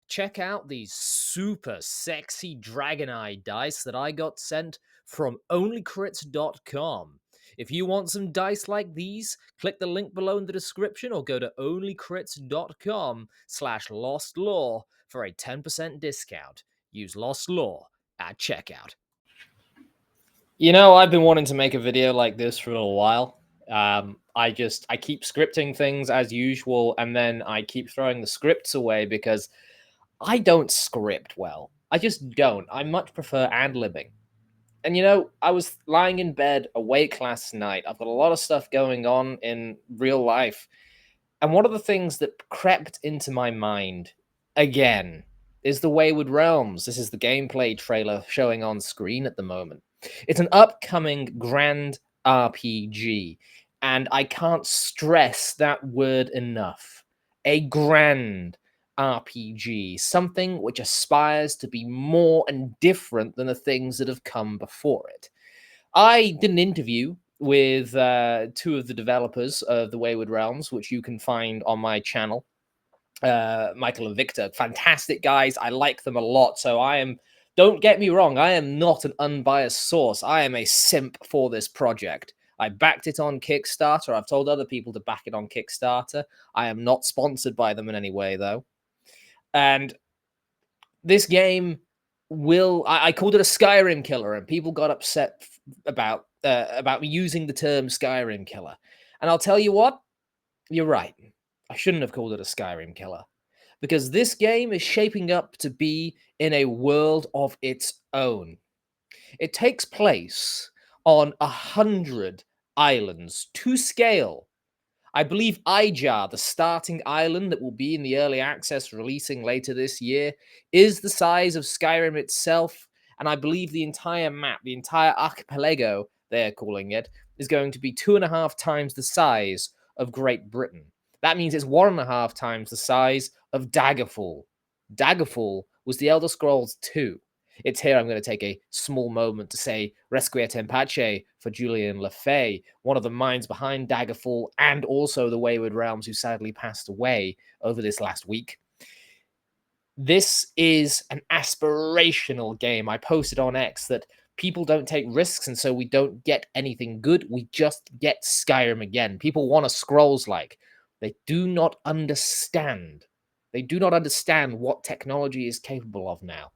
check out these super sexy Dragon Eye dice that I got sent from onlycrits.com. If you want some dice like these, click the link below in the description or go to onlycrits.com/lostlore for a 10% discount. Use Lost Lore at checkout. You know, I've been wanting to make a video like this for a little while. I keep scripting things as usual, and then I keep throwing the scripts away because I don't script well. I just don't. I much prefer ad-libbing. And you know, I was lying in bed awake last night. I've got a lot of stuff going on in real life. And one of the things that crept into my mind again is the Wayward Realms. This is the gameplay trailer showing on screen at the moment. It's an upcoming grand RPG, and I can't stress that word enough. A grand RPG, something which aspires to be more and different than the things that have come before it. I did an interview with two of the developers of the Wayward Realms, which you can find on my channel. Michael and Victor, fantastic guys. I like them a lot. So don't get me wrong, I am not an unbiased source. I am a simp for this project. I backed it on Kickstarter. I've told other people to back it on Kickstarter. I am not sponsored by them in any way, though. And this game I called it a Skyrim killer, and people got upset about me using the term Skyrim killer. And I'll tell you what, you're right. I shouldn't have called it a Skyrim killer, because this game is shaping up to be in a world of its own. It takes place on 100 islands to scale. I believe Ijar, the starting island that will be in the early access releasing later this year, is the size of Skyrim itself. And I believe the entire map, the entire archipelago, they're calling it, is going to be 2.5 times the size of Great Britain. That means it's 1.5 times the size of Daggerfall. Daggerfall was the Elder Scrolls 2. It's here I'm going to take a small moment to say Requiescat in Pace for Julian LeFay, one of the minds behind Daggerfall and also the Wayward Realms, who sadly passed away over this last week. This is an aspirational game. I posted on X that people don't take risks, and so we don't get anything good. We just get Skyrim again. People want a Scrolls-like. They do not understand. They do not understand what technology is capable of now.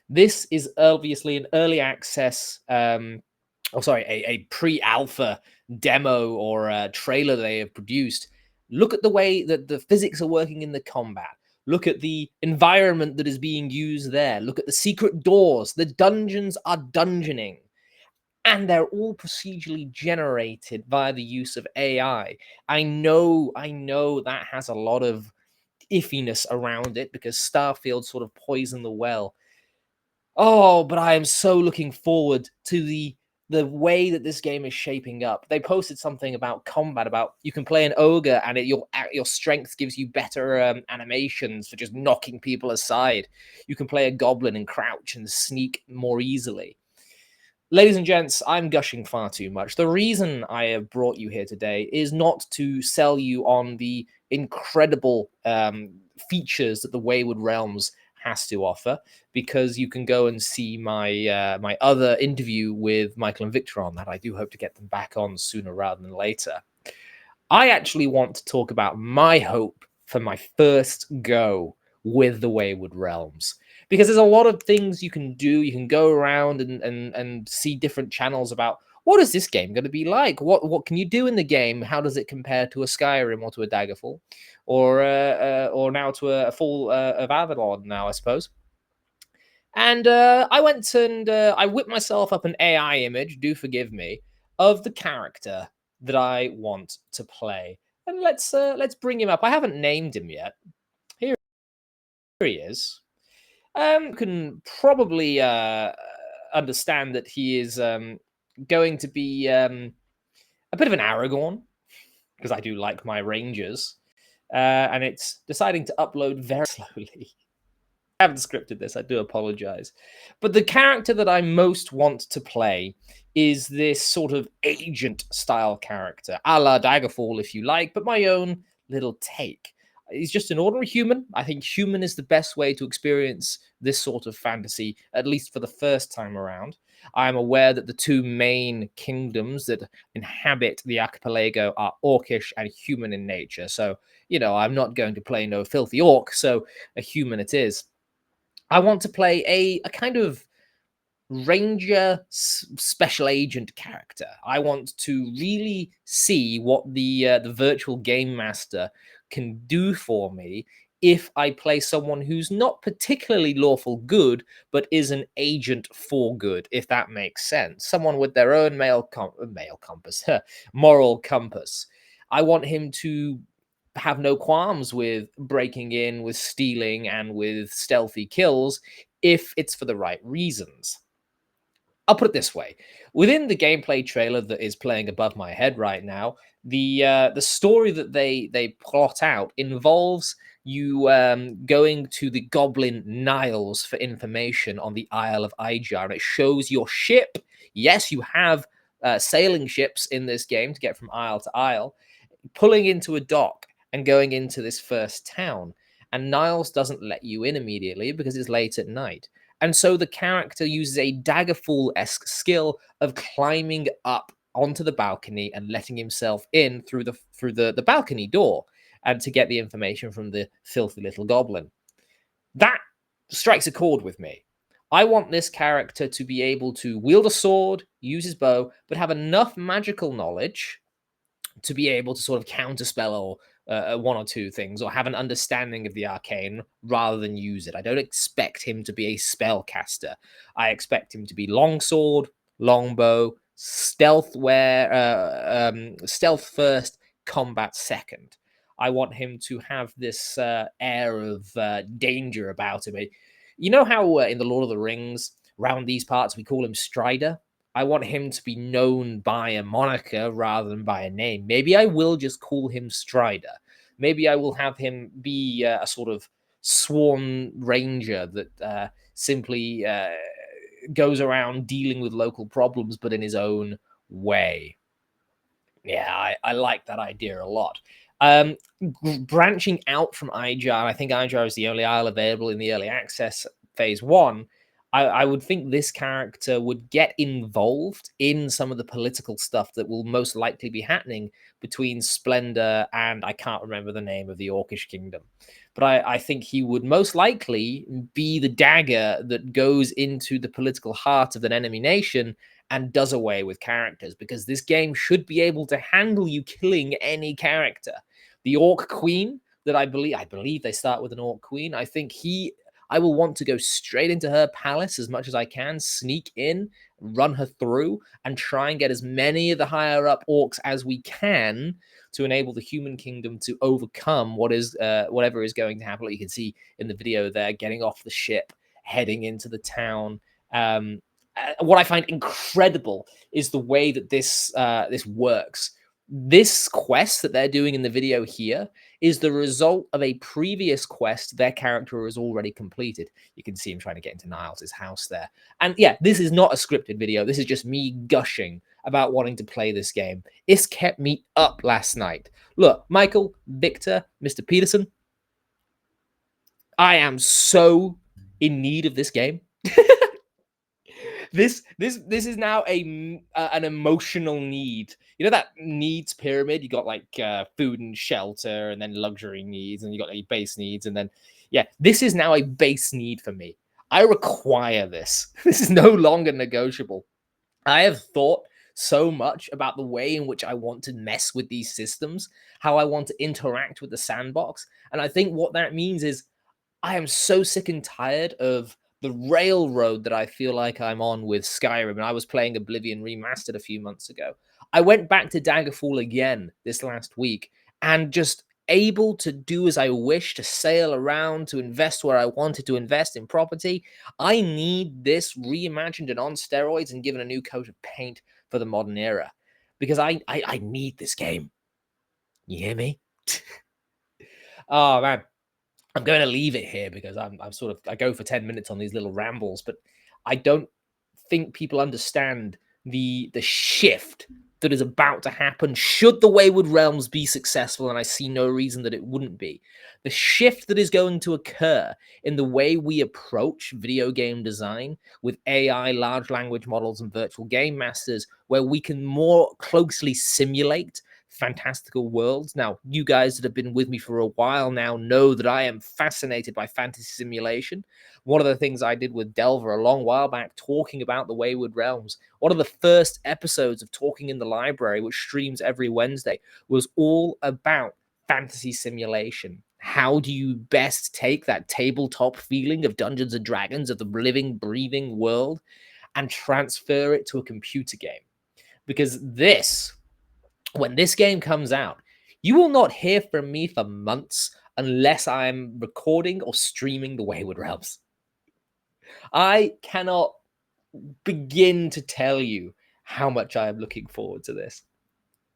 This is obviously an early access, a pre-alpha demo or a trailer they have produced. Look at the way that the physics are working in the combat. Look at the environment that is being used there. Look at the secret doors. The dungeons are dungeoning. And they're all procedurally generated via the use of AI. I know that has a lot of iffiness around it because Starfield sort of poisoned the well. Oh, but I am so looking forward to the way that this game is shaping up. They posted something about combat, about you can play an ogre and your strength gives you better animations for just knocking people aside. You can play a goblin and crouch and sneak more easily. Ladies and gents, I'm gushing far too much. The reason I have brought you here today is not to sell you on the incredible features that the Wayward Realms has to offer, because you can go and see my my other interview with Michael and Victor on that. I do hope to get them back on sooner rather than later. I actually want to talk about my hope for my first go with the Wayward Realms, because there's a lot of things you can do. You can go around and see different channels about what is this game going to be like? What can you do in the game? How does it compare to a Skyrim or to a Daggerfall, or now to a Fall of Avalon now, I suppose. And I went and I whipped myself up an AI image, do forgive me, of the character that I want to play. And let's bring him up. I haven't named him yet. Here he is. You can probably understand that he is going to be a bit of an Aragorn, because I do like my Rangers. And it's deciding to upload very slowly. I haven't scripted this, I do apologize. But the character that I most want to play is this sort of agent style character, a la Daggerfall if you like, but my own little take. He's just an ordinary human. I think human is the best way to experience this sort of fantasy, at least for the first time around. I'm aware that the two main kingdoms that inhabit the archipelago are orcish and human in nature. So, I'm not going to play no filthy orc, so a human it is. I want to play a kind of ranger special agent character. I want to really see what the virtual game master can do for me if I play someone who's not particularly lawful good, but is an agent for good, if that makes sense. Someone with their own male compass, moral compass. I want him to have no qualms with breaking in, with stealing, and with stealthy kills if it's for the right reasons. I'll put it this way: within the gameplay trailer that is playing above my head right now, the story that they plot out involves you going to the Goblin Niles for information on the Isle of Ijar, and it shows your ship. Yes, you have sailing ships in this game to get from isle to isle, pulling into a dock and going into this first town. And Niles doesn't let you in immediately because it's late at night. And so the character uses a Daggerfall-esque skill of climbing up onto the balcony and letting himself in through the balcony door, and to get the information from the filthy little goblin. That strikes a chord with me. I want this character to be able to wield a sword, use his bow, but have enough magical knowledge to be able to sort of counterspell or one or two things, or have an understanding of the arcane rather than use it. I don't expect him to be a spellcaster. I expect him to be longsword, longbow, stealth stealth first, combat second. I want him to have this air of danger about him. You know how in the Lord of the Rings, round these parts, we call him Strider? I want him to be known by a moniker rather than by a name. Maybe I will just call him Strider. Maybe I will have him be a sort of sworn ranger that simply goes around dealing with local problems, but in his own way. Yeah, I like that idea a lot. Branching out from Ijar, I think Ijar is the only isle available in the early access phase 1. I would think this character would get involved in some of the political stuff that will most likely be happening between Splendor and I can't remember the name of the Orcish kingdom. But I think he would most likely be the dagger that goes into the political heart of an enemy nation and does away with characters, because this game should be able to handle you killing any character. The Orc Queen that I believe they start with an Orc Queen. I will want to go straight into her palace as much as I can, sneak in, run her through, and try and get as many of the higher up orcs as we can to enable the human kingdom to overcome whatever is going to happen. Like you can see in the video there, getting off the ship, heading into the town. What I find incredible is the way that this works. This quest that they're doing in the video here is the result of a previous quest their character has already completed. You can see him trying to get into Niles' house there. And yeah, this is not a scripted video. This is just me gushing about wanting to play this game. It's kept me up last night. Look, Michael, Victor, Mr. Peterson, I am so in need of this game. This is now an emotional need. You know that needs pyramid? You got like food and shelter, and then luxury needs, and you got like base needs, and then yeah, this is now a base need for me. I require this. This is no longer negotiable. I have thought so much about the way in which I want to mess with these systems, how I want to interact with the sandbox, and I think what that means is I am so sick and tired of the railroad that I feel like I'm on with Skyrim. And I was playing Oblivion Remastered a few months ago. I went back to Daggerfall again this last week, and just able to do as I wish, to sail around, to invest where I wanted to invest in property. I need this reimagined and on steroids and given a new coat of paint for the modern era, because I need this game. You hear me? Oh man, I'm going to leave it here because I go for 10 minutes on these little rambles, but I don't think people understand the shift that is about to happen should the Wayward Realms be successful, and I see no reason that it wouldn't be. The shift that is going to occur in the way we approach video game design with AI, large language models, and virtual game masters, where we can more closely simulate fantastical worlds. Now, you guys that have been with me for a while now know that I am fascinated by fantasy simulation. One of the things I did with Delver a long while back, talking about the Wayward Realms, one of the first episodes of Talking in the Library, which streams every Wednesday, was all about fantasy simulation. How do you best take that tabletop feeling of Dungeons and Dragons, of the living, breathing world, and transfer it to a computer game? Because when this game comes out, you will not hear from me for months unless I'm recording or streaming the Wayward Realms. I cannot begin to tell you how much I am looking forward to this.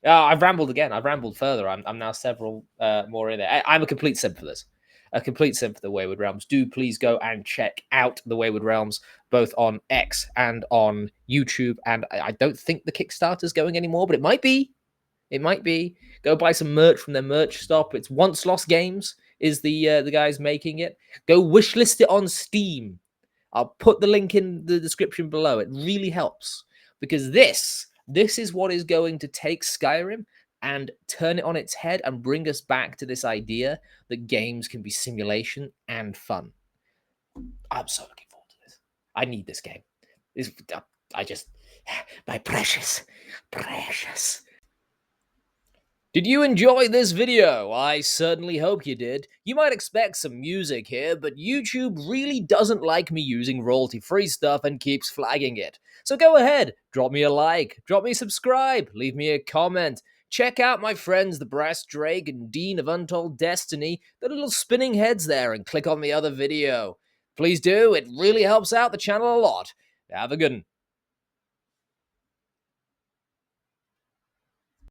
I've rambled again. I've rambled further. I'm now several more in there. I'm a complete simp for this. A complete simp for the Wayward Realms. Do please go and check out the Wayward Realms, both on X and on YouTube. And I don't think the Kickstarter's going anymore, but it might be. It might be. Go buy some merch from their merch stop. It's Once Lost Games is the guys making it. Go wishlist it on Steam. I'll put the link in the description below. It really helps because this is what is going to take Skyrim and turn it on its head and bring us back to this idea that games can be simulation and fun. I'm so looking forward to this. I need this game. My precious. Did you enjoy this video? I certainly hope you did. You might expect some music here, but YouTube really doesn't like me using royalty-free stuff and keeps flagging it. So go ahead, drop me a like, drop me a subscribe, leave me a comment. Check out my friends the Brass Drake and Dean of Untold Destiny, the little spinning heads there, and click on the other video. Please do, it really helps out the channel a lot. Have a good one.